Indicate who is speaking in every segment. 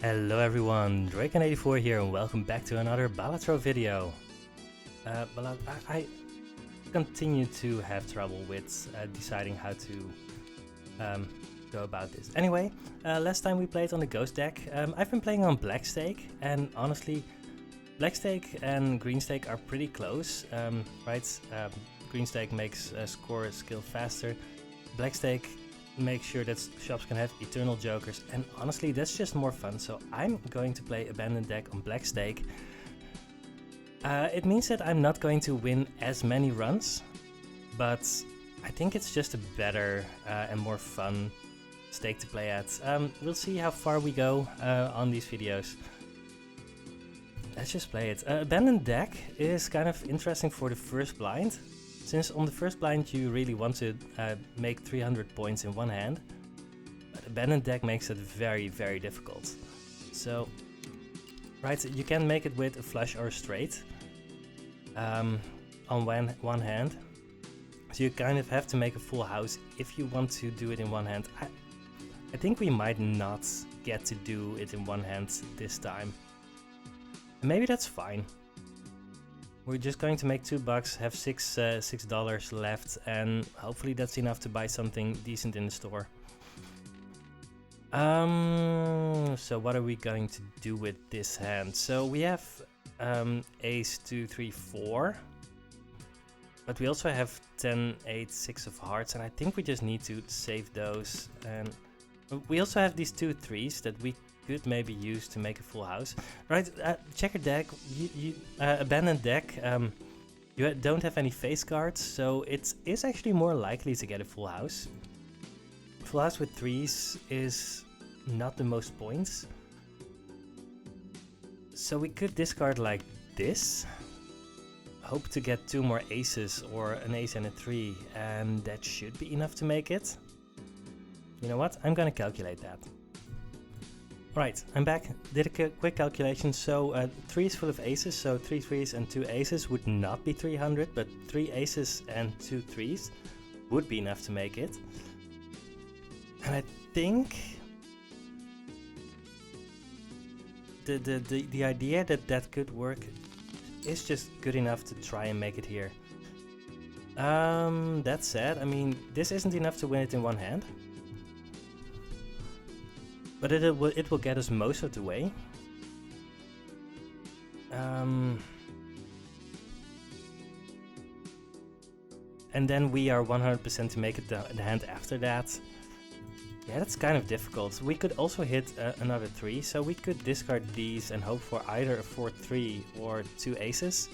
Speaker 1: Hello everyone, Draken84 here and welcome back to another Balatro video. I continue to have trouble with deciding how to go about this. Anyway, last time we played on the Ghost deck. I've been playing on Black Stake, and honestly, Black Stake and Green Stake are pretty close, right? Green Stake makes score skill faster. Black Stake make sure that shops can have eternal jokers, and honestly that's just more fun, so I'm going to play abandoned deck on Black Stake. It means that I'm not going to win as many runs, but I think it's just a better and more fun stake to play at. We'll see how far we go on these videos. Let's just play it. Abandoned deck is kind of interesting for the first blind, since on the first blind you really want to make 300 points in one hand. But abandoned deck makes it very, very difficult. So, right, you can make it with a flush or a straight on one hand. So you kind of have to make a full house if you want to do it in one hand. I think we might not get to do it in one hand this time. And maybe that's fine. We're just going to make $2, have $6 left, and hopefully that's enough to buy something decent in the store. So what are we going to do with this hand? So we have ace, 2, 3, 4. But we also have 10, 8, 6 of hearts, and I think we just need to save those. And we also have these 2 3s that we could maybe use to make a full house. Right, checker deck, abandoned deck, you don't have any face cards, so it is actually more likely to get a full house. Full house with 3s is not the most points. So we could discard like this, hope to get 2 more aces or an ace and a 3, and that should be enough to make it. You know what, I'm gonna calculate that. Right, I'm back, did a quick calculation. So 3 is full of aces, so 3 3s and 2 aces would not be 300, but 3 aces and 2 3s would be enough to make it. And I think the idea that could work is just good enough to try and make it here. That said, I mean, this isn't enough to win it in one hand. But it will get us most of the way. And then we are 100% to make it the hand after that. Yeah, that's kind of difficult. We could also hit another 3, so we could discard these and hope for either a 4-3 or 2 aces.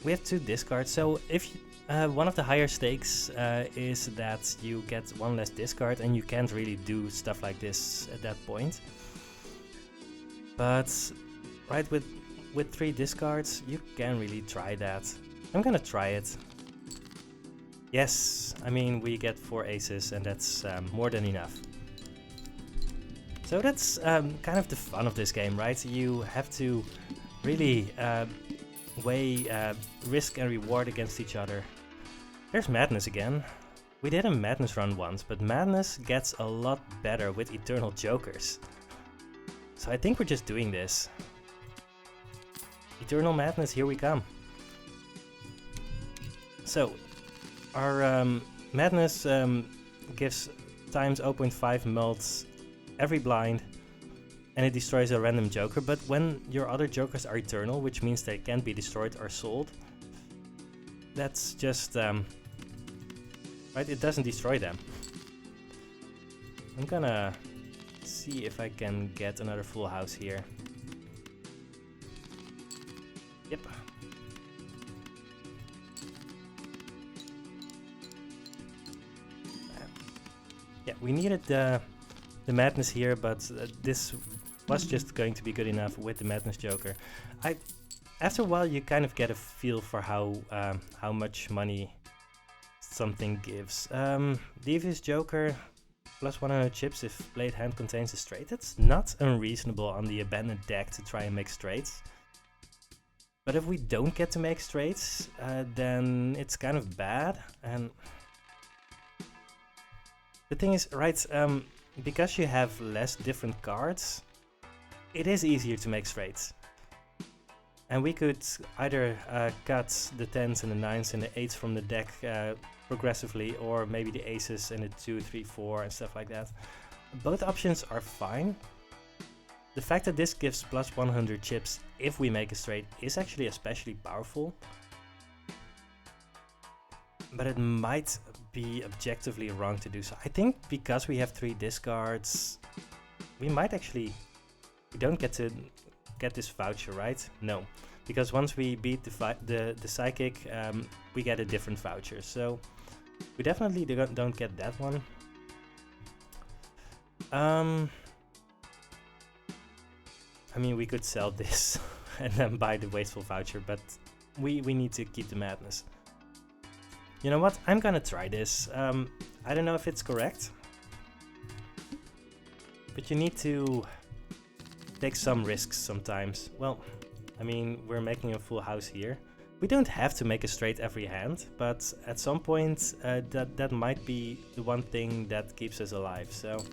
Speaker 1: We have 2 discards, so if you, one of the higher stakes is that you get 1 less discard, and you can't really do stuff like this at that point. But right, with 3 discards, you can really try that. I'm gonna try it. Yes, I mean, we get 4 aces, and that's more than enough. So that's kind of the fun of this game, right? You have to really weigh risk and reward against each other. There's Madness again. We did a Madness run once, but Madness gets a lot better with Eternal Jokers. So I think we're just doing this. Eternal Madness, here we come. So, our Madness gives times 0.5 melts every blind, and it destroys a random joker, but when your other jokers are eternal, which means they can't be destroyed or sold, that's just, right, it doesn't destroy them. I'm gonna see if I can get another full house here. Yep. Yeah, we needed the Madness here, but this was just going to be good enough with the Madness Joker. After a while, you kind of get a feel for how much money something gives. Devious Joker plus 100 chips if played hand contains a straight. That's not unreasonable on the abandoned deck to try and make straights. But if we don't get to make straights, then it's kind of bad. And the thing is, right, because you have less different cards, it is easier to make straights. And we could either cut the 10s and the 9s and the 8s from the deck progressively, or maybe the aces and the 2, 3, 4 and stuff like that. Both options are fine. The fact that this gives plus 100 chips if we make a straight is actually especially powerful. But it might be objectively wrong to do so. I think because we have 3 discards, we might actually... We don't get to get this voucher, right? No. Because once we beat the psychic, we get a different voucher. So we definitely don't get that one. I mean, we could sell this and then buy the wasteful voucher, but we need to keep the madness. You know what? I'm gonna try this. I don't know if it's correct, but you need to take some risks sometimes. Well, I mean, we're making a full house here. We don't have to make a straight every hand, but at some point that might be the one thing that keeps us alive. So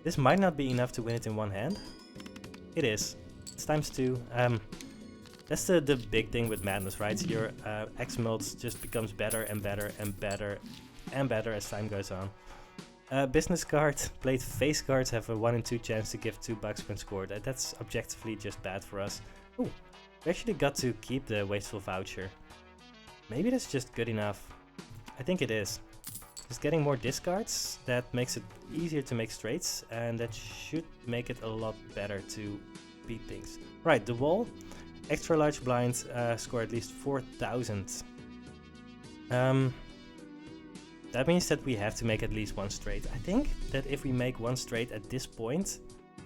Speaker 1: this might not be enough to win it in one hand. It is. It's times 2. That's the big thing with madness, right? Your X mults just becomes better and better and better and better as time goes on. Business card, played face cards have a 1 in 2 chance to give $2 when scored. That's objectively just bad for us. Ooh, we actually got to keep the wasteful voucher. Maybe that's just good enough. I think it is. Just getting more discards, that makes it easier to make straights, and that should make it a lot better to beat things. Right, the wall. Extra large blinds score at least 4,000. That means that we have to make at least one straight. I think that if we make one straight at this point,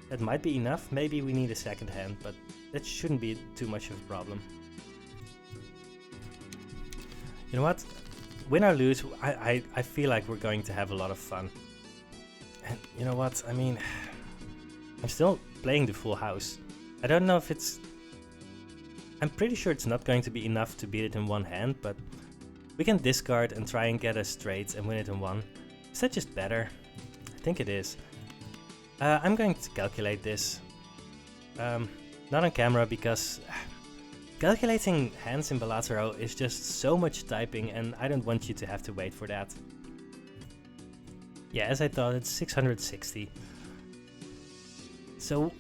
Speaker 1: that might be enough. Maybe we need a second hand, but that shouldn't be too much of a problem. You know what? Win or lose, I feel like we're going to have a lot of fun. And you know what? I mean, I'm still playing the full house. I don't know if it's... I'm pretty sure it's not going to be enough to beat it in one hand, but we can discard and try and get a straight and win it in one. Is that just better? I think it is. I'm going to calculate this. Not on camera because calculating hands in Balatro is just so much typing and I don't want you to have to wait for that. Yeah, as I thought, it's 660. So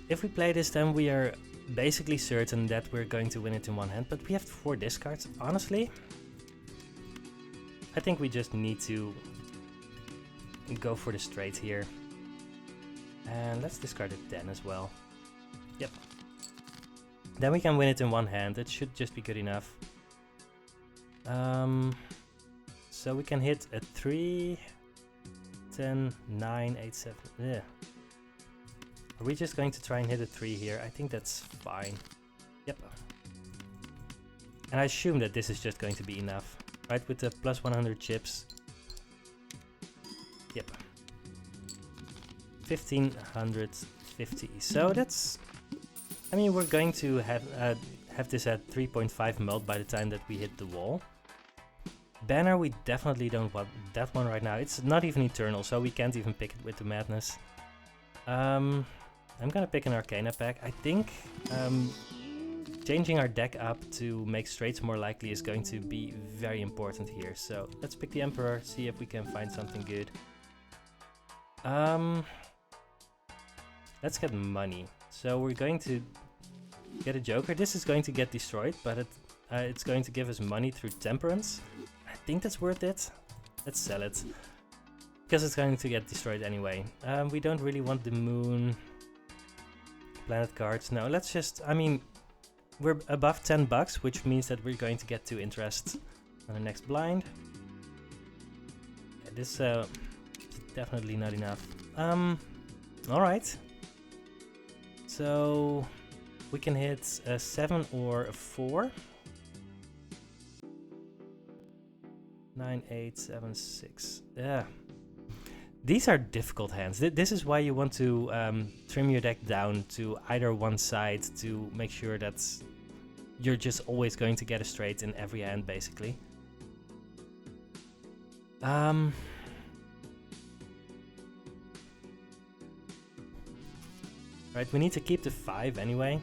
Speaker 1: if we play this, then we are basically certain that we're going to win it in one hand, but we have 4 discards. Honestly, I think we just need to go for the straight here. And let's discard a 10 as well. Yep. Then we can win it in one hand. It should just be good enough. So we can hit a 3, 10, 9, 8, 7. Yeah. Are we just going to try and hit a 3 here? I think that's fine. Yep. And I assume that this is just going to be enough. Right, with the plus 100 chips. Yep. 1550. So that's... I mean, we're going to have this at 3.5 melt by the time that we hit the wall. Banner, we definitely don't want that one right now. It's not even eternal, so we can't even pick it with the madness. I'm gonna pick an Arcana pack. I think changing our deck up to make straights more likely is going to be very important here. So let's pick the Emperor, see if we can find something good. Let's get money. So we're going to get a Joker. This is going to get destroyed, but it's going to give us money through Temperance. I think that's worth it. Let's sell it. Because it's going to get destroyed anyway. We don't really want the Moon. Planet cards. No, let's just... I mean, we're above $10, which means that we're going to get 2 interest on the next blind. Yeah, this is definitely not enough. Alright. So we can hit a 7 or a 4. 9, 8, 7, 6. Yeah. These are difficult hands. This is why you want to trim your deck down to either one side to make sure that you're just always going to get a straight in every hand, basically. Right, we need to keep the 5 anyway.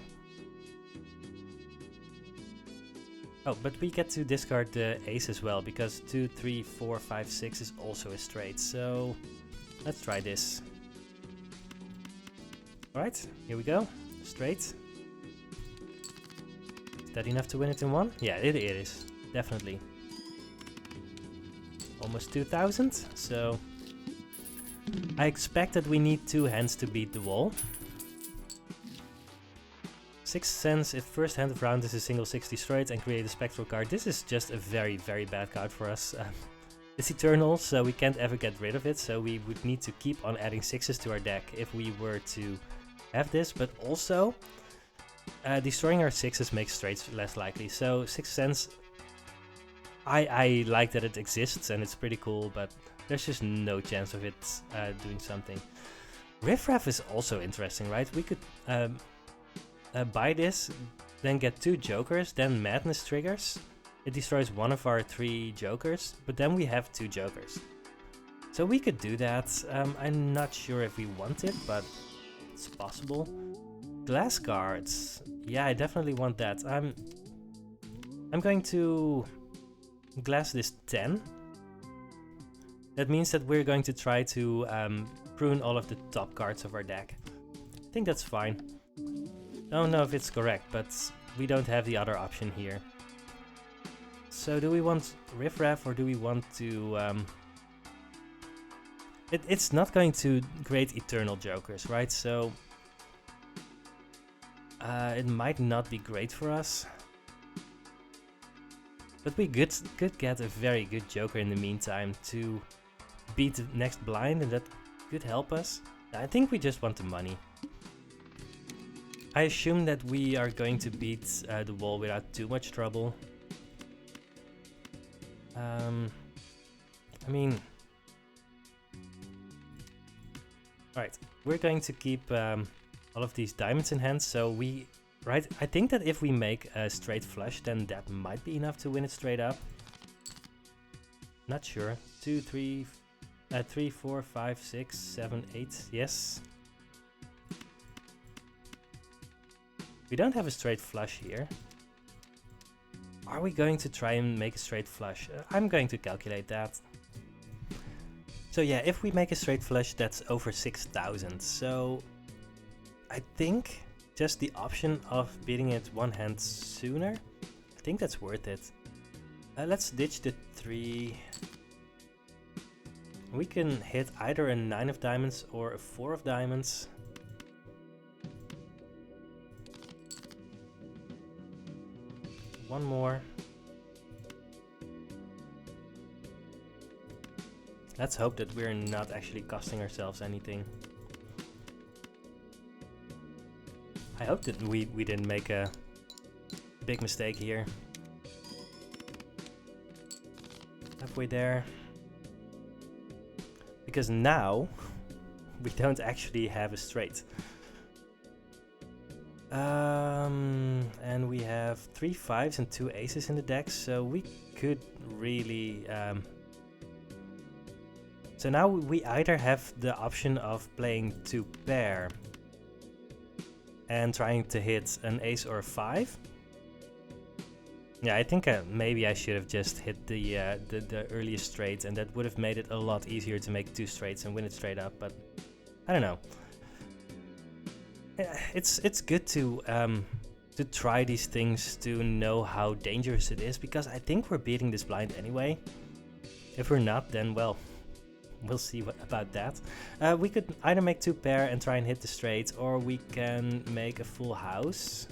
Speaker 1: Oh, but we get to discard the ace as well, because 2, 3, 4, 5, 6 is also a straight. So let's try this. Alright, here we go. Straight. Is that enough to win it in one? Yeah, it is. Definitely. Almost 2000. So I expect that we need 2 hands to beat the wall. 6 cents if first hand of round is a single 60 straight and create a spectral card. This is just a very, very bad card for us. It's eternal, so we can't ever get rid of it, so we would need to keep on adding 6s to our deck if we were to have this, but also destroying our 6s makes straights less likely. So 6 cents, I like that it exists and it's pretty cool, but there's just no chance of it doing something. Riffraff is also interesting, right? We could buy this, then get 2 jokers, then madness triggers. It destroys one of our 3 jokers, but then we have 2 jokers. So we could do that. I'm not sure if we want it, but it's possible. Glass cards. Yeah, I definitely want that. I'm going to glass this 10. That means that we're going to try to prune all of the top cards of our deck. I think that's fine. Don't know if it's correct, but we don't have the other option here. So do we want Riffraff or do we want to... It's not going to create eternal jokers, right? So it might not be great for us. But we could get a very good joker in the meantime to beat the next blind, and that could help us. I think we just want the money. I assume that we are going to beat the wall without too much trouble. I mean... Right, we're going to keep all of these diamonds in hand, so we... Right, I think that if we make a straight flush, then that might be enough to win it straight up. Not sure. 2, 3, 4, 5, 6, 7, 8, yes. We don't have a straight flush here. Are we going to try and make a straight flush? I'm going to calculate that. So yeah, if we make a straight flush, that's over 6,000. So I think just the option of beating it one hand sooner, I think that's worth it. Let's ditch the 3. We can hit either a 9 of diamonds or a 4 of diamonds. One more. Let's hope that we're not actually costing ourselves anything. I hope that we didn't make a big mistake here. Halfway there. Because now we don't actually have a straight. And we have 3 5s and 2 aces in the deck, so we could really... So now we either have the option of playing 2 pair and trying to hit an ace or a 5. Yeah, I think maybe I should have just hit the earliest straight, and that would have made it a lot easier to make 2 straights and win it straight up, but I don't know. It's good to try these things to know how dangerous it is, because I think we're beating this blind anyway. If we're not, then well, we'll see about that. We could either make 2 pair and try and hit the straight, or we can make a full house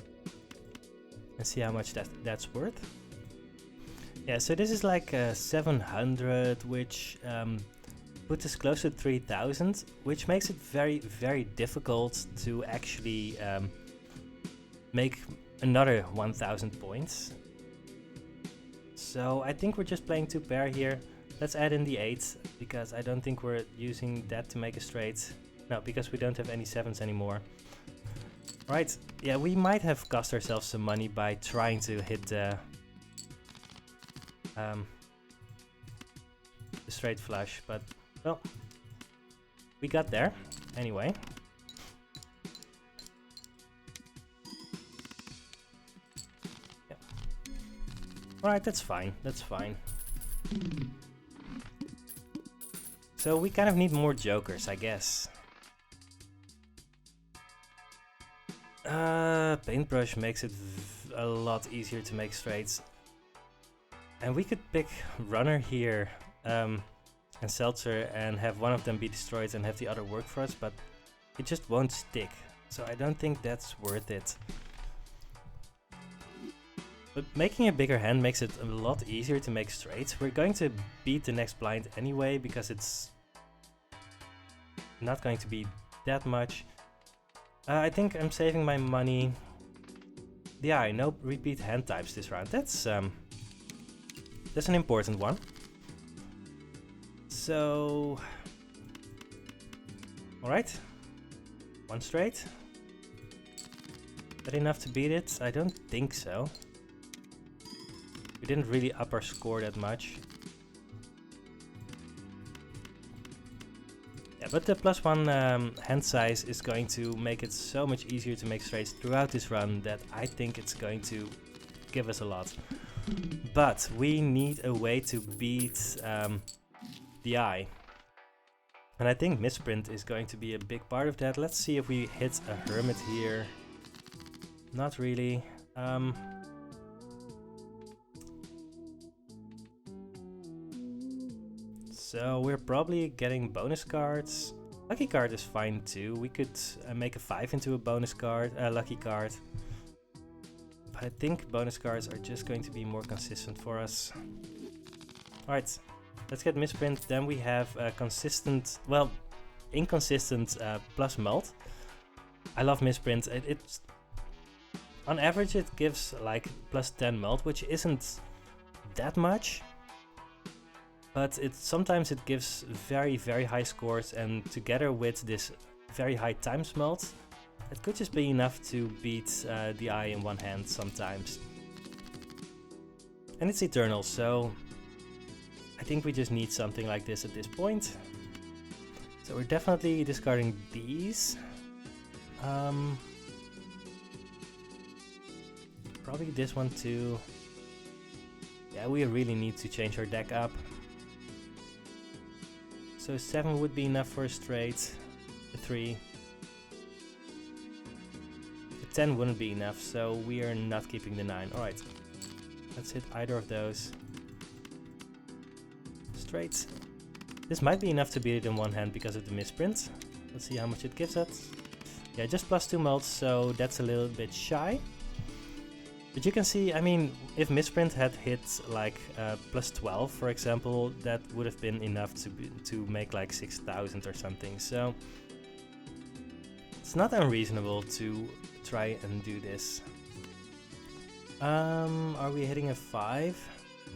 Speaker 1: and see how much that's worth. Yeah, so this is like 700, which puts us close to 3,000, which makes it very, very difficult to actually make another 1,000 points. So I think we're just playing 2 pair here. Let's add in the 8, because I don't think we're using that to make a straight. No, because we don't have any 7s anymore. Right, yeah, we might have cost ourselves some money by trying to hit the straight flush, but well, we got there anyway. Alright, that's fine. That's fine. So we kind of need more jokers, I guess. Paintbrush makes it a lot easier to make straights. And we could pick Runner here and Seltzer and have one of them be destroyed and have the other work for us, but it just won't stick. So I don't think that's worth it. But making a bigger hand makes it a lot easier to make straights. We're going to beat the next blind anyway because it's not going to be that much. I think I'm saving my money. Yeah, no repeat hand types this round. That's an important one. So, all right, one straight. That enough to beat it? I don't think so. We didn't really up our score that much. Yeah, but the +1 hand size is going to make it so much easier to make straights throughout this run that I think it's going to give us a lot. But we need a way to beat the eye. And I think misprint is going to be a big part of that. Let's see if we hit a hermit here. Not really. So we're probably getting bonus cards. Lucky card is fine too. We could make a 5 into a bonus card, lucky card. But I think bonus cards are just going to be more consistent for us. Alright, let's get misprint. Then we have a consistent, well, inconsistent plus mult. I love misprint. It's on average it gives like +10 mult, which isn't that much. But sometimes it gives very, very high scores, and together with this very high times mult, it could just be enough to beat the eye in one hand sometimes. And it's eternal, so I think we just need something like this at this point. So we're definitely discarding these. Probably this one too. Yeah, we really need to change our deck up. So 7 would be enough for a straight, a 3. A 10 wouldn't be enough, so we are not keeping the 9. Alright, let's hit either of those. Straight. This might be enough to beat it in one hand because of the misprint. Let's see how much it gives us. Yeah, just +2 mults, so that's a little bit shy. But you can see, I mean, if misprint had hit like +12, for example, that would have been enough to make like 6,000 or something. So it's not unreasonable to try and do this. Are we hitting a 5?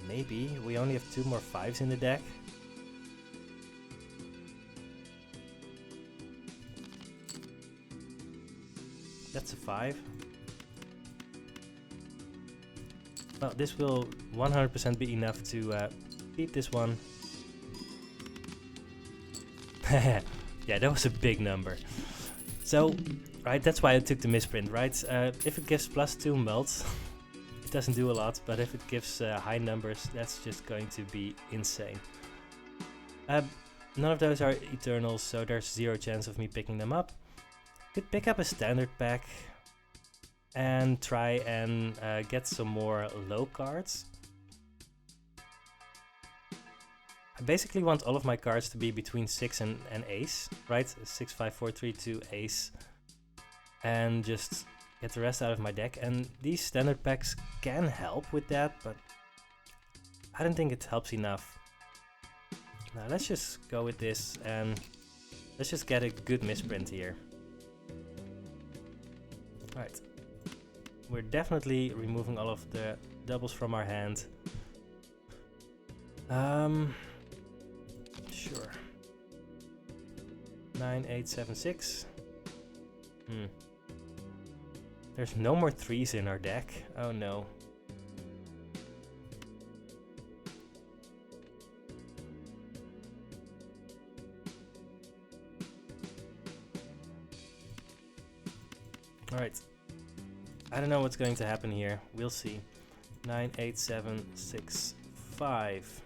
Speaker 1: Maybe. We only have 2 more 5s in the deck. That's a 5. Well, this will 100% be enough to beat this one. Yeah, that was a big number. So, right, that's why I took the misprint, right? If it gives +2 mult, it doesn't do a lot, but if it gives high numbers, that's just going to be insane. None of those are eternals, so there's 0 chance of me picking them up. Could pick up a standard pack and try and get some more low cards. I basically want all of my cards to be between 6 and ace, right? 6, 5, 4, 3, 2, ace. And just get the rest out of my deck. And these standard packs can help with that, but I don't think it helps enough. Now let's just go with this and let's just get a good misprint here. Alright. We're definitely removing all of the doubles from our hand. Sure. 9, 8, 7, 6. There's no more 3s in our deck. Oh no. Alright. I don't know what's going to happen here. We'll see. 98765.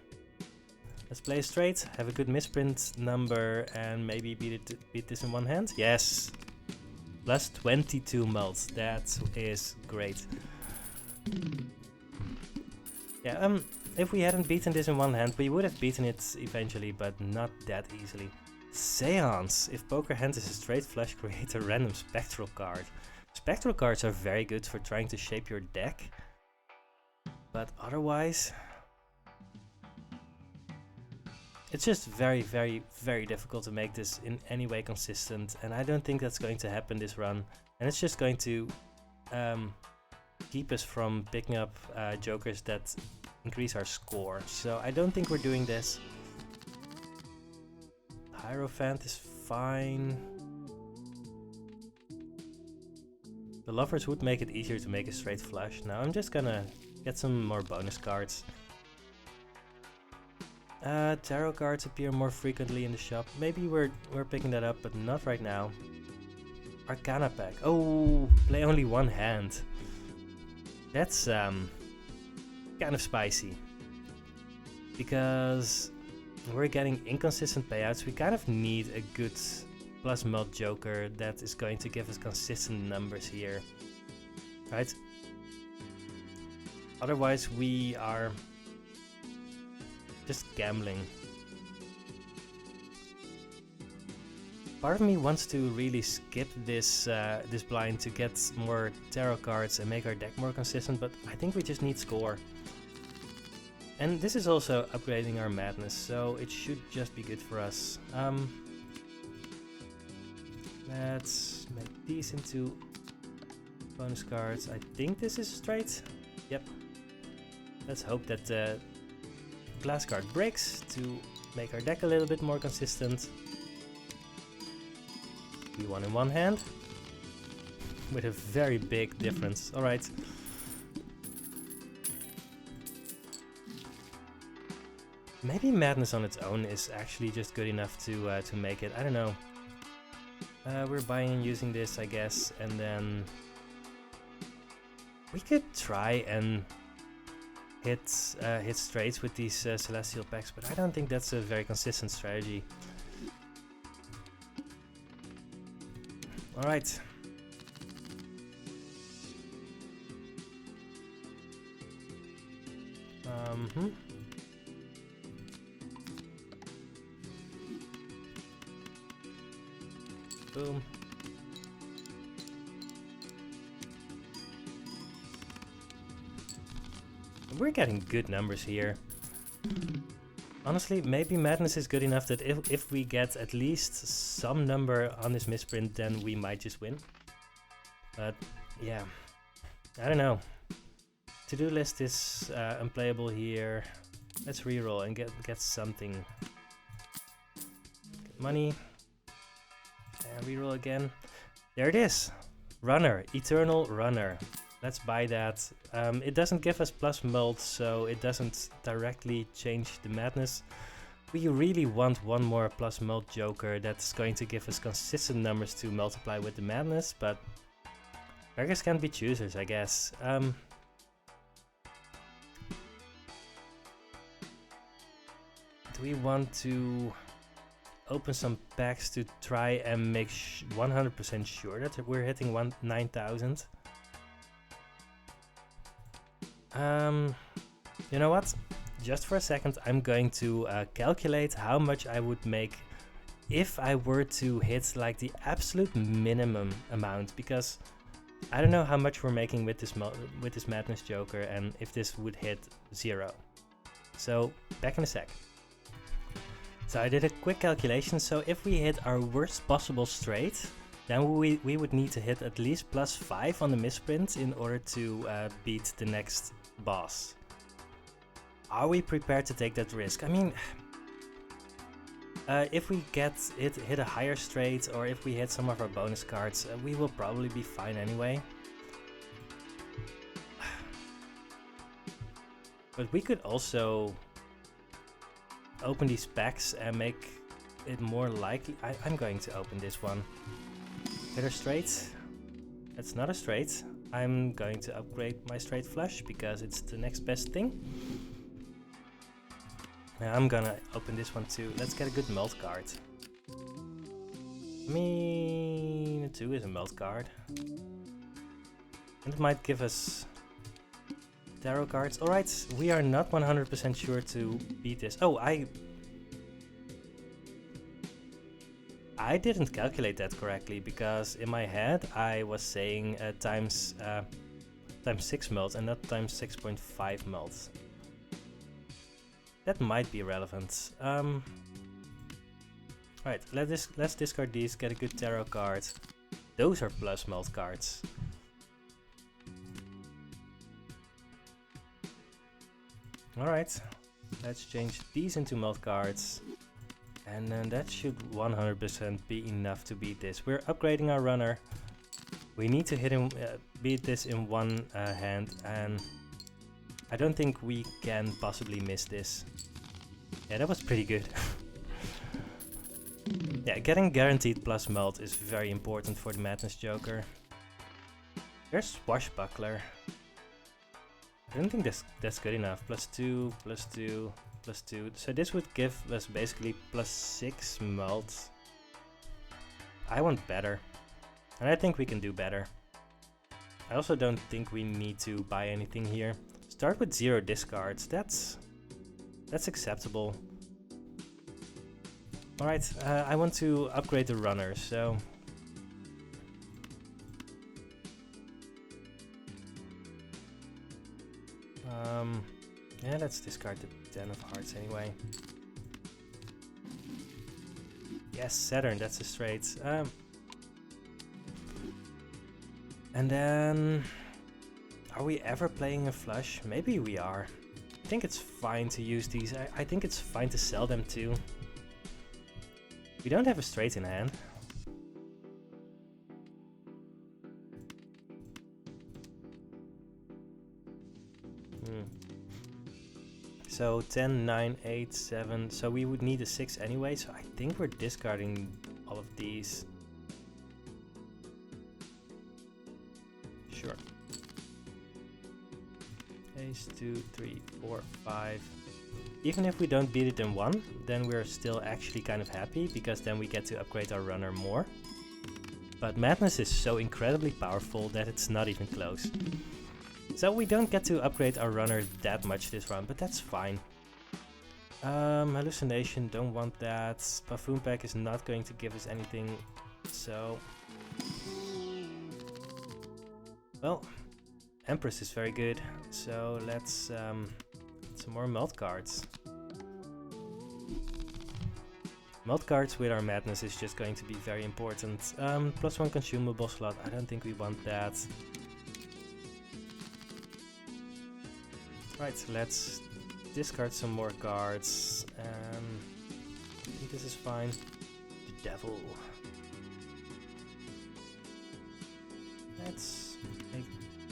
Speaker 1: Let's play straight, have a good misprint number, and maybe beat this in one hand. Yes! Plus 22 mult. That is great. Yeah, if we hadn't beaten this in one hand, we would have beaten it eventually, but not that easily. Seance. If poker hand is a straight flush, create a random spectral card. Spectral cards are very good for trying to shape your deck, but otherwise it's just very, very, very difficult to make this in any way consistent, and I don't think that's going to happen this run, and it's just going to keep us from picking up jokers that increase our score. So I don't think we're doing this. Hierophant is fine. The lovers would make it easier to make a straight flush. Now I'm just gonna get some more bonus cards. Tarot cards appear more frequently in the shop. Maybe we're picking that up, but not right now. Arcana pack. Oh, play only one hand. That's kind of spicy. Because we're getting inconsistent payouts. We kind of need a good plus mult joker that is going to give us consistent numbers here. Right? Otherwise we are just gambling. Part of me wants to really skip this this blind to get more tarot cards and make our deck more consistent, but I think we just need score. And this is also upgrading our madness, so it should just be good for us. Let's make these into bonus cards. I think this is straight. Yep. Let's hope that the glass card breaks to make our deck a little bit more consistent. We won in one hand with a very big difference. Alright. Maybe madness on its own is actually just good enough to make it. I don't know. We're buying and using this, I guess, and then we could try and hit straights with these celestial packs, but I don't think that's a very consistent strategy. All right. Boom. We're getting good numbers here. Honestly, maybe madness is good enough that if we get at least some number on this misprint, then we might just win. But yeah, I don't know. To-do list is unplayable here. Let's reroll and get something. Get money. And reroll again. There it is. Runner. Eternal Runner. Let's buy that. It doesn't give us plus mult, so it doesn't directly change the madness. We really want one more plus mult joker that's going to give us consistent numbers to multiply with the madness, but beggars can't be choosers, I guess. Do we want to open some packs to try and make 100% sure that we're hitting 9,000? You know what? Just for a second, I'm going to calculate how much I would make if I were to hit like the absolute minimum amount, because I don't know how much we're making with this madness joker and if this would hit 0. So back in a sec. So I did a quick calculation. So if we hit our worst possible straight, then we would need to hit at least +5 on the misprint in order to beat the next boss. Are we prepared to take that risk? I mean, if we hit a higher straight, or if we hit some of our bonus cards, we will probably be fine anyway. But we could also open these packs and make it more likely. I'm going to open this one. Hit a straight. That's not a straight. I'm going to upgrade my straight flush because it's the next best thing. Now I'm gonna open this one too. Let's get a good melt card. I mean, 2 is a melt card. And it might give us tarot cards. Alright, we are not 100% sure to beat this. Oh, I didn't calculate that correctly, because in my head I was saying times 6 melt and not times 6.5 melt. That might be relevant. Alright, let's discard these, get a good tarot card. Those are plus melt cards. Alright, let's change these into melt cards. And then that should 100% be enough to beat this. We're upgrading our runner. We need to hit him, beat this in one hand, and I don't think we can possibly miss this. Yeah, that was pretty good. Yeah, getting guaranteed plus melt is very important for the Madness Joker. There's Swashbuckler. I don't think that's good enough. +2, +2, +2. So this would give us basically +6 melt. I want better. And I think we can do better. I also don't think we need to buy anything here. Start with 0 discards. That's acceptable. Alright, I want to upgrade the runner, so... yeah, let's discard the 10 of hearts anyway. Yes, Saturn, that's a straight. And then... Are we ever playing a flush? Maybe we are. I think it's fine to use these. I think it's fine to sell them too. We don't have a straight in hand. So 10, 9, 8, 7. So we would need a 6 anyway. So I think we're discarding all of these. Sure. Ace, 2, 3, 4, 5. Even if we don't beat it in 1, then we're still actually kind of happy, because then we get to upgrade our runner more. But Madness is so incredibly powerful that it's not even close. So we don't get to upgrade our runner that much this round, but that's fine. Hallucination, don't want that. Buffoon Pack is not going to give us anything, so... Well, Empress is very good, so let's some more melt cards. Melt cards with our Madness is just going to be very important. +1 consumable slot, I don't think we want that. Right, let's discard some more cards. I think this is fine. The Devil. Let's make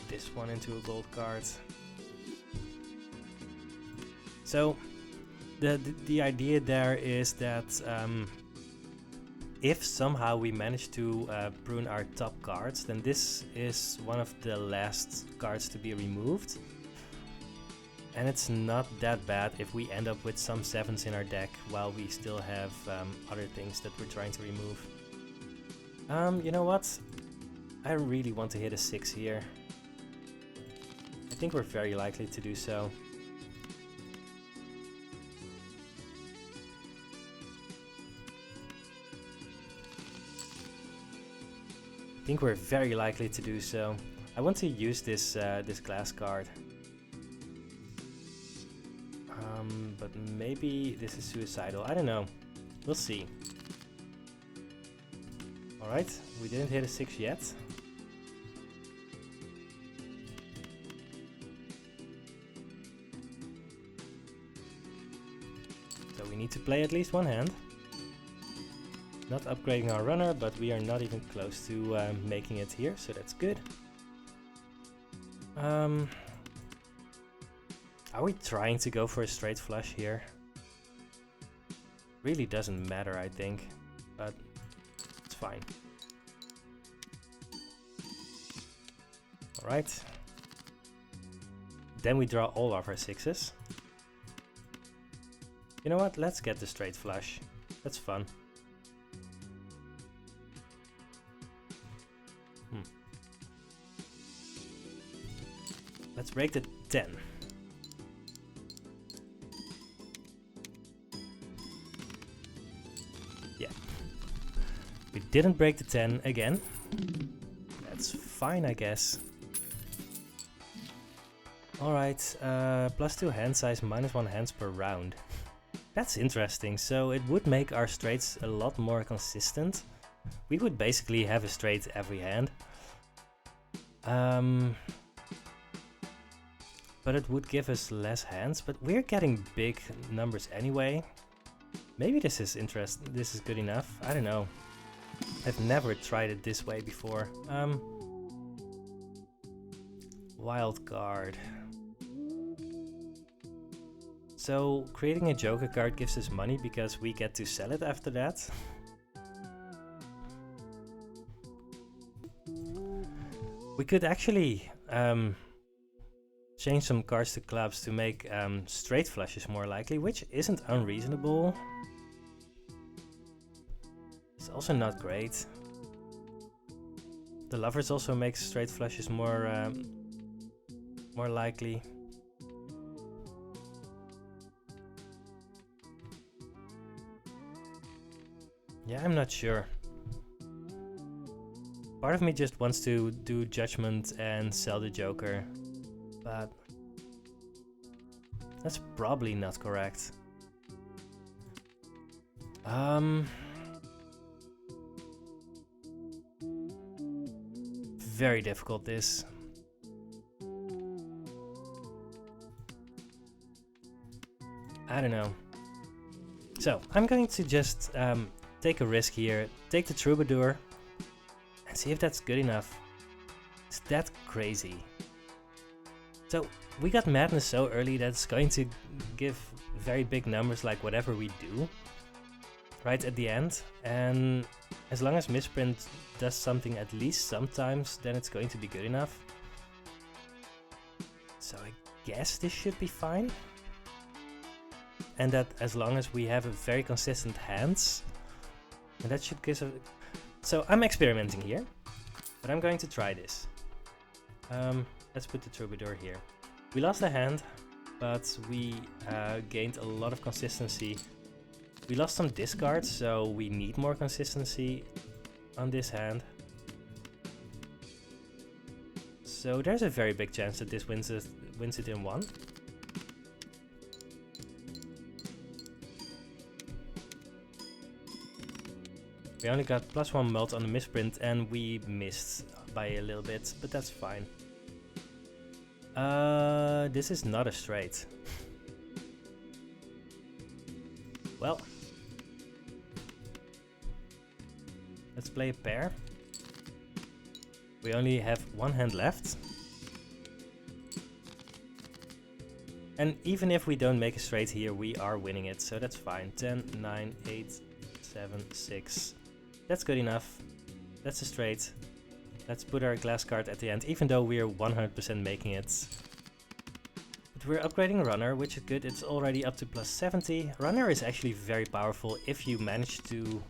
Speaker 1: this one into a gold card. So the idea there is that if somehow we manage to prune our top cards, then this is one of the last cards to be removed. And it's not that bad if we end up with some 7s in our deck while we still have other things that we're trying to remove. You know what? I really want to hit a 6 here. I think we're very likely to do so. I think we're very likely to do so. I want to use this this glass card. But maybe this is suicidal. I don't know. We'll see. Alright, we didn't hit a 6 yet. So we need to play at least one hand. Not upgrading our runner, but we are not even close to making it here, so that's good. Are we trying to go for a straight flush here? Really doesn't matter, I think, but it's fine. Alright. Then we draw all of our 6s. You know what? Let's get the straight flush. That's fun. Let's break the 10. Yeah. We didn't break the 10 again. That's fine, I guess. Alright, +2 hand size, -1 hands per round. That's interesting, so it would make our straights a lot more consistent. We would basically have a straight every hand. But it would give us less hands, but we're getting big numbers anyway. Maybe this is this is good enough, I don't know. I've never tried it this way before. Wild card. So creating a Joker card gives us money because we get to sell it after that. We could actually change some cards to clubs to make straight flushes more likely, which isn't unreasonable. It's also not great. The lovers also makes straight flushes more likely. Yeah, I'm not sure. Part of me just wants to do judgment and sell the Joker, but that's probably not correct. Very difficult, this. I don't know. So I'm going to just take a risk here, take the Troubadour, and see if that's good enough. Is that crazy? So we got Madness so early that it's going to give very big numbers like whatever we do right at the end, and as long as Misprint does something at least sometimes, then it's going to be good enough. So I guess this should be fine. And that as long as we have a very consistent hands, and that should give a... So I'm experimenting here, but I'm going to try this. Let's put the Troubadour here. We lost a hand, but we gained a lot of consistency. We lost some discards, so we need more consistency on this hand. So there's a very big chance that this wins it in one. We only got +1 mult on the misprint and we missed by a little bit, but that's fine. This is not a straight. Well, let's play a pair. We only have one hand left. And even if we don't make a straight here, we are winning it, so that's fine. 10, 9, 8, 7, 6. That's good enough. That's a straight. Let's put our glass card at the end, even though we're 100% making it. But we're upgrading Runner, which is good. It's already up to +70. Runner is actually very powerful if you manage to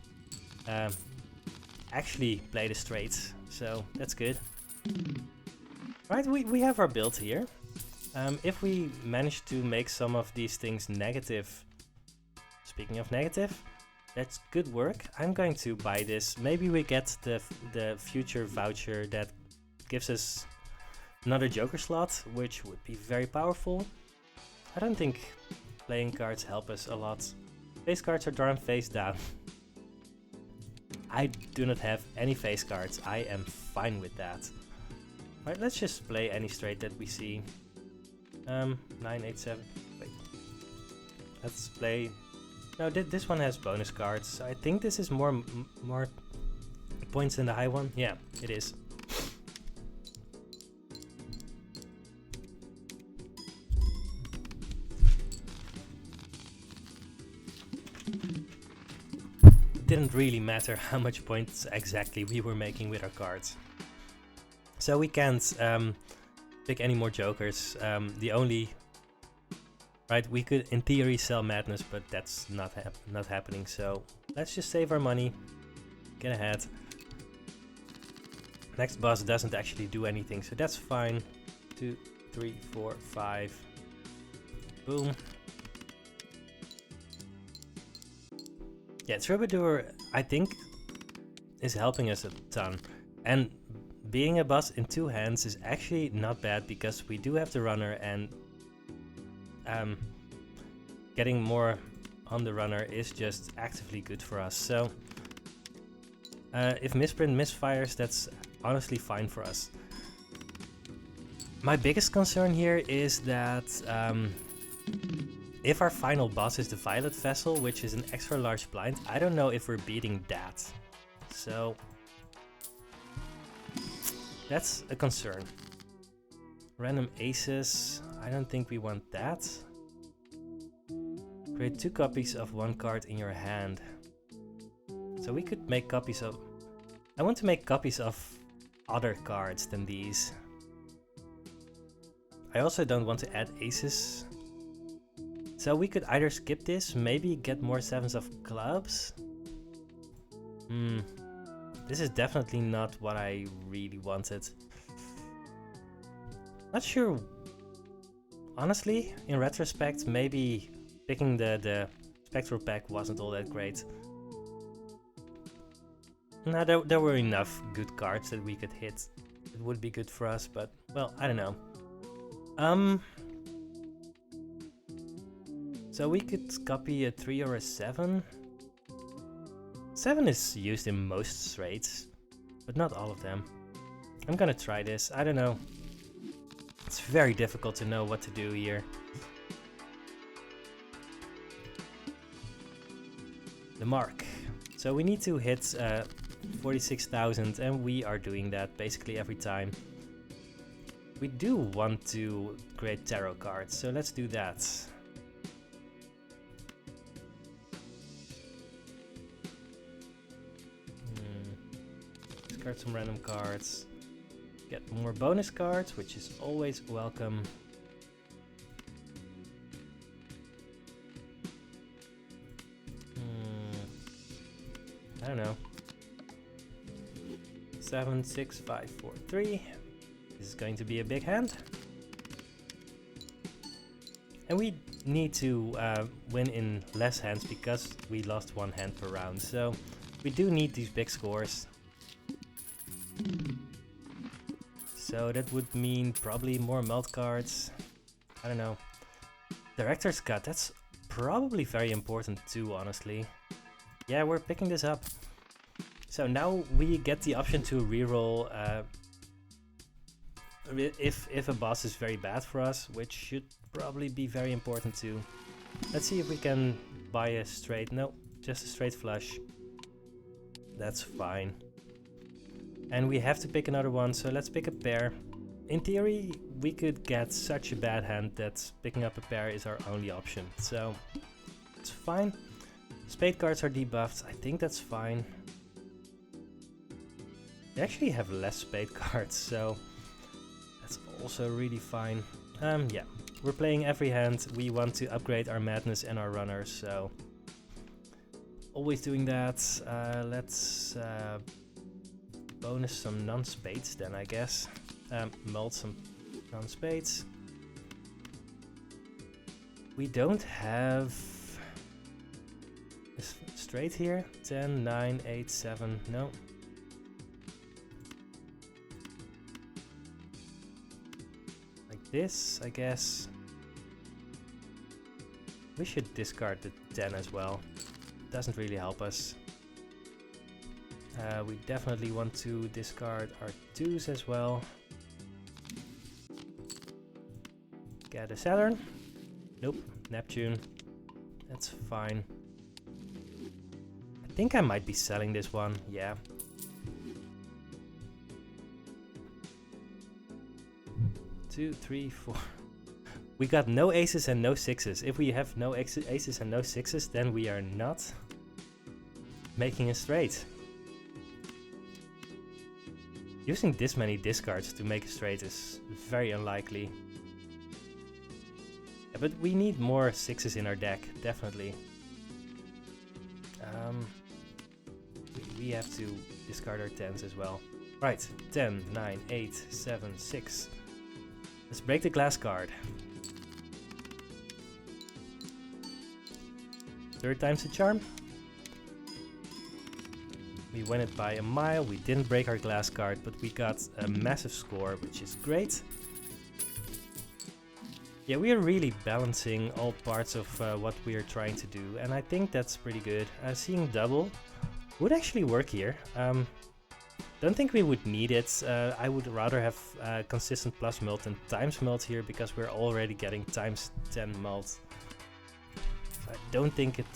Speaker 1: actually play the straight. So that's good. Right, we have our build here. If we manage to make some of these things negative, speaking of negative, that's good work. I'm going to buy this. Maybe we get the future voucher that gives us another Joker slot, which would be very powerful. I don't think playing cards help us a lot. Face cards are drawn face down. I do not have any face cards. I am fine with that. Alright, let's just play any straight that we see. 9, 8, 7. Wait. Let's play. No, this one has bonus cards. So I think this is more points than the high one. Yeah, it is. It didn't really matter how much points exactly we were making with our cards. So we can't pick any more jokers. The only... Right, we could in theory sell Madness, but that's not happening. So let's just save our money. Get ahead. Next boss doesn't actually do anything, so that's fine. 2, 3, 4, 5. Boom. Yeah, Troubadour, I think, is helping us a ton. And being a boss in 2 hands is actually not bad, because we do have the runner, and getting more on the runner is just actively good for us. So if Misprint misfires, that's honestly fine for us. My biggest concern here is that if our final boss is the Violet Vessel, which is an extra large blind, I don't know if we're beating that. So that's a concern. Random aces, I don't think we want that. Create 2 copies of 1 card in your hand. So we could make copies of... I want to make copies of other cards than these. I also don't want to add aces. So we could either skip this, maybe get more 7s of clubs. This is definitely not what I really wanted. Not sure. Honestly, in retrospect, maybe picking the Spectral pack wasn't all that great. No, there were enough good cards that we could hit. It would be good for us, but, well, I don't know. So we could copy a 3 or a 7. 7 is used in most straights, but not all of them. I'm gonna try this, I don't know. It's very difficult to know what to do here. The mark. So we need to hit 46,000, and we are doing that basically every time. We do want to create tarot cards, so let's do that. Discard some random cards. Get more bonus cards, which is always welcome. I don't know. 7, 6, 5, 4, 3. This is going to be a big hand. And we need to win in less hands because we lost 1 hand per round. So we do need these big scores. So that would mean probably more melt cards. I don't know. Director's Cut, that's probably very important too, honestly. Yeah, we're picking this up. So now we get the option to reroll if a boss is very bad for us, which should probably be very important too. Let's see if we can buy a straight. No, just a straight flush. That's fine. And we have to pick another one, so let's pick a pair. In theory, we could get such a bad hand that picking up a pair is our only option. So it's fine. Spade cards are debuffed. I think that's fine. We actually have less spade cards, so that's also really fine. Yeah, we're playing every hand. We want to upgrade our madness and our runners, so always doing that. Let's bonus some non-spades then, I guess. Melt some non-spades. We don't have a straight here. 10, 9, 8, 7. No. Like this, I guess. We should discard the 10 as well. Doesn't really help us. We definitely want to discard our 2s as well. Get a Saturn. Nope, Neptune. That's fine. I think I might be selling this one, yeah. Two, three, four. We got no aces and no sixes. If we have no aces and no sixes, then we are not making a straight. Using this many discards to make a straight is very unlikely. Yeah, but we need more 6s in our deck, definitely. We have to discard our 10s as well. Right, 10, 9, 8, 7, 6. Let's break the glass card. Third time's the charm. We won it by a mile. We didn't break our glass card, but we got a massive score, which is great. Yeah, we are really balancing all parts of what we are trying to do, and I think that's pretty good. Seeing double would actually work here. Don't think we would need it. I would rather have consistent plus mult than times mult here, because we're already getting times 10 mult. So I don't think it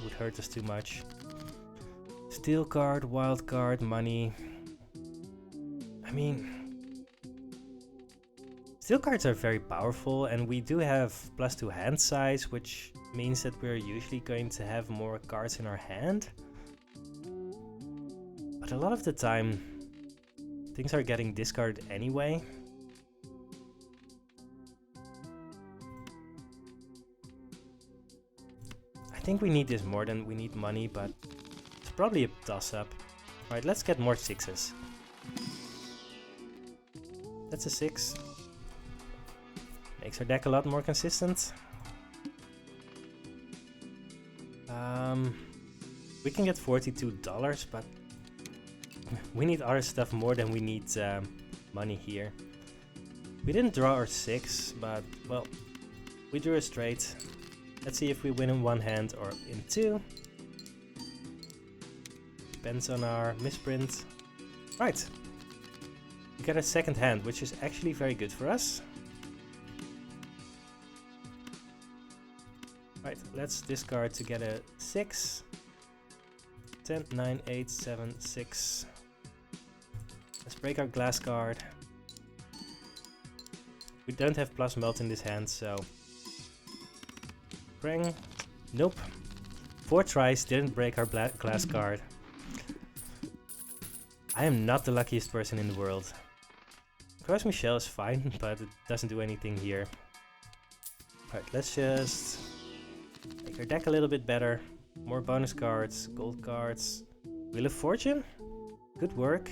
Speaker 1: would hurt us too much. Steel card, wild card, money. I mean, steel cards are very powerful, and we do have +2 hand size, which means that we're usually going to have more cards in our hand. But a lot of the time, things are getting discarded anyway. I think we need this more than we need money, but it's probably a toss-up. Alright, let's get more 6s. That's a 6. Makes our deck a lot more consistent. We can get $42, but we need other stuff more than we need money here. We didn't draw our 6, but, well, we drew a straight. Let's see if we win in one hand or in two. Depends on our misprint. Right. We got a second hand, which is actually very good for us. Right, let's discard to get a 6. 10, 9, 8, 7, 6. Let's break our glass card. We don't have plus melt in this hand, so... Bring. Nope. 4 tries didn't break our glass card. I am not the luckiest person in the world. Cross Michelle is fine, but it doesn't do anything here. Alright, let's just make our deck a little bit better. More bonus cards, gold cards. Wheel of Fortune? Good work.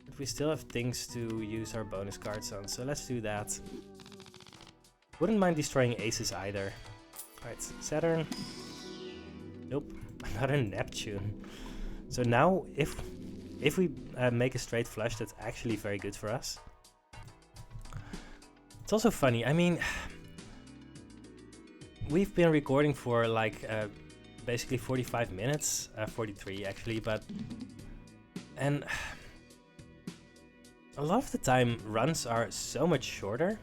Speaker 1: But we still have things to use our bonus cards on, so let's do that. Wouldn't mind destroying aces either. Alright, Saturn. Nope, another Neptune. So now, if we make a straight flush, that's actually very good for us. It's also funny, I mean... We've been recording for like basically 45 minutes, 43 actually, but... And... A lot of the time, runs are so much shorter.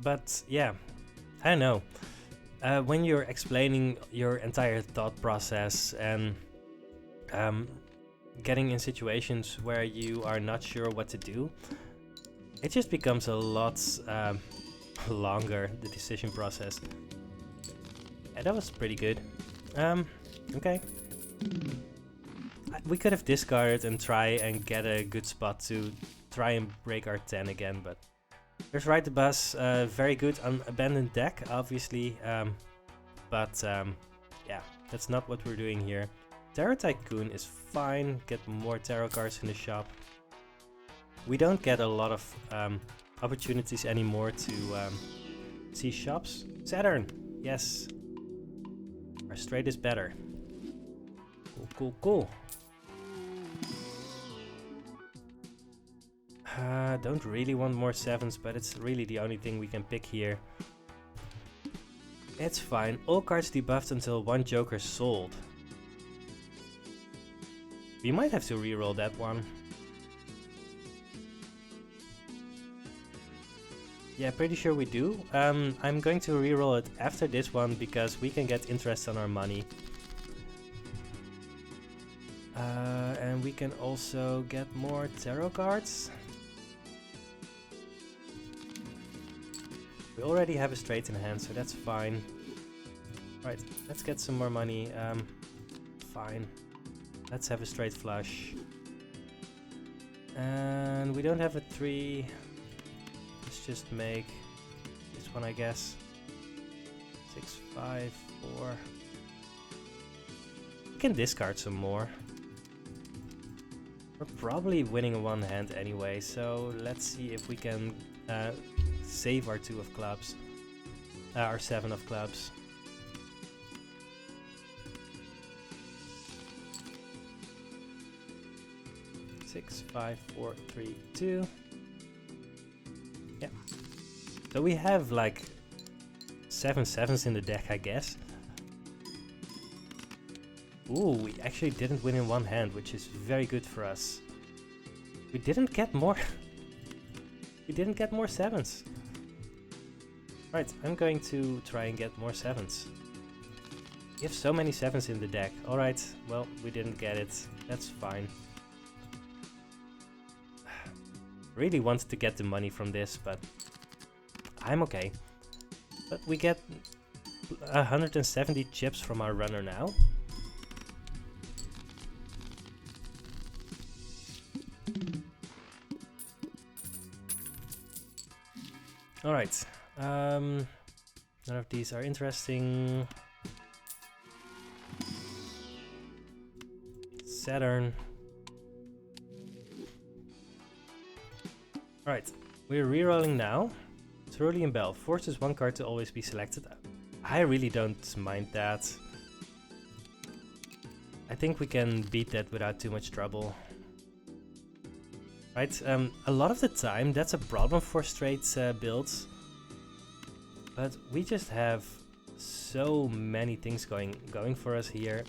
Speaker 1: But yeah, I don't know. When you're explaining your entire thought process and getting in situations where you are not sure what to do, it just becomes a lot longer, the decision process. Yeah, that was pretty good. Okay. We could have discarded and try and get a good spot to try and break our 10 again, but there's Ride the Bus, very good on Abandoned Deck, obviously, but yeah, that's not what we're doing here. Tarot Tycoon is fine, get more tarot cards in the shop. We don't get a lot of opportunities anymore to see shops. Saturn, yes. Our straight is better. Cool, cool, cool. Don't really want more 7s, but it's really the only thing we can pick here. It's fine. All cards debuffed until one joker sold. We might have to reroll that one. Yeah, pretty sure we do. I'm going to reroll it after this one because we can get interest on our money. And we can also get more tarot cards. We already have a straight in hand, so that's fine. Right, let's get some more money. Fine. Let's have a straight flush. And we don't have a 3. Let's just make this one, I guess. 6, 5, 4. We can discard some more. We're probably winning in one hand anyway, so let's see if we can save our 2 of clubs. Our 7 of clubs. Six, 5, 4, 3, 2. Yeah. So we have like 7 sevens in the deck, I guess. Ooh, we actually didn't win in one hand, which is very good for us. We didn't get more. We didn't get more 7s. Right, I'm going to try and get more 7s. We have so many 7s in the deck. Alright, well, we didn't get it. That's fine. Really wanted to get the money from this, but I'm okay. But we get 170 chips from our runner now. Alright, none of these are interesting. Saturn. Alright, we're rerolling now. Cerulean Bell forces one card to always be selected. I really don't mind that. I think we can beat that without too much trouble. Right, a lot of the time that's a problem for straight builds. But we just have so many things going for us here.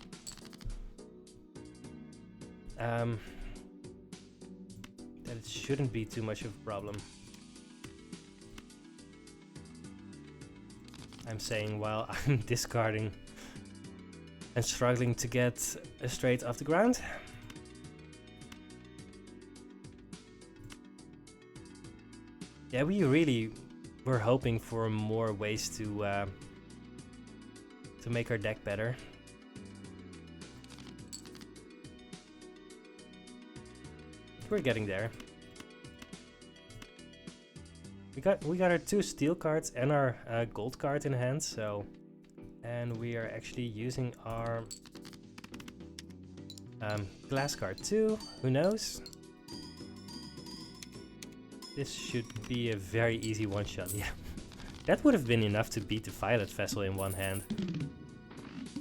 Speaker 1: That it shouldn't be too much of a problem. I'm saying while I'm discarding and struggling to get a straight off the ground. Yeah, we really were hoping for more ways to make our deck better. We're getting there. We got our 2 steel cards and our gold card in hand, so, and we are actually using our glass card too. Who knows? This should be a very easy one-shot. Yeah, that would have been enough to beat the Violet Vessel in one hand.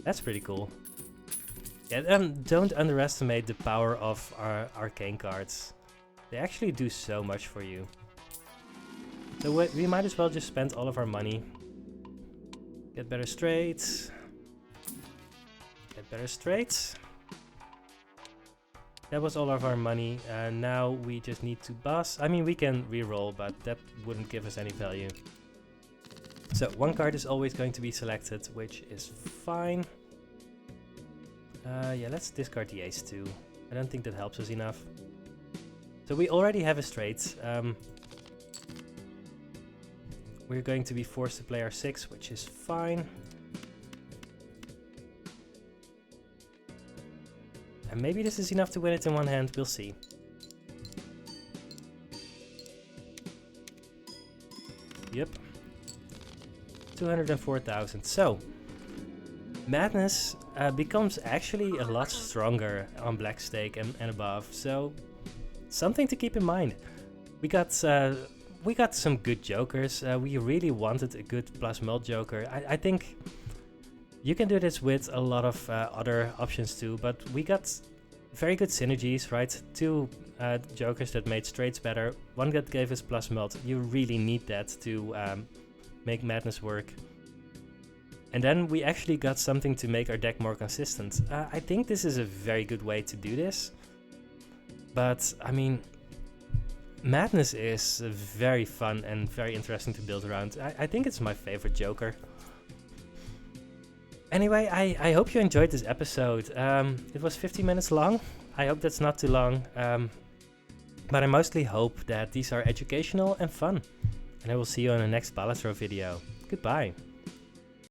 Speaker 1: That's pretty cool. Yeah, don't underestimate the power of our arcane cards. They actually do so much for you. So we might as well just spend all of our money. Get better straights. Get better straights. That was all of our money, and now we just need to boss. I mean, we can reroll, but that wouldn't give us any value. So one card is always going to be selected, which is fine. Yeah, let's discard the ace too. I don't think that helps us enough. So we already have a straight. We're going to be forced to play our 6, which is fine. And maybe this is enough to win it in one hand, we'll see. Yep. 204,000. So, Madness becomes actually a lot stronger on Black Stake and above, so something to keep in mind. We got some good jokers. We really wanted a good plus mult joker. I think you can do this with a lot of other options too, but we got very good synergies, right? 2 jokers that made straights better, 1 that gave us plus mult. You really need that to make Madness work. And then we actually got something to make our deck more consistent. I think this is a very good way to do this. But, I mean, Madness is very fun and very interesting to build around. I think it's my favorite joker. Anyway, I hope you enjoyed this episode. It was 50 minutes long. I hope that's not too long. But I mostly hope that these are educational and fun. And I will see you on the next Balatro video. Goodbye.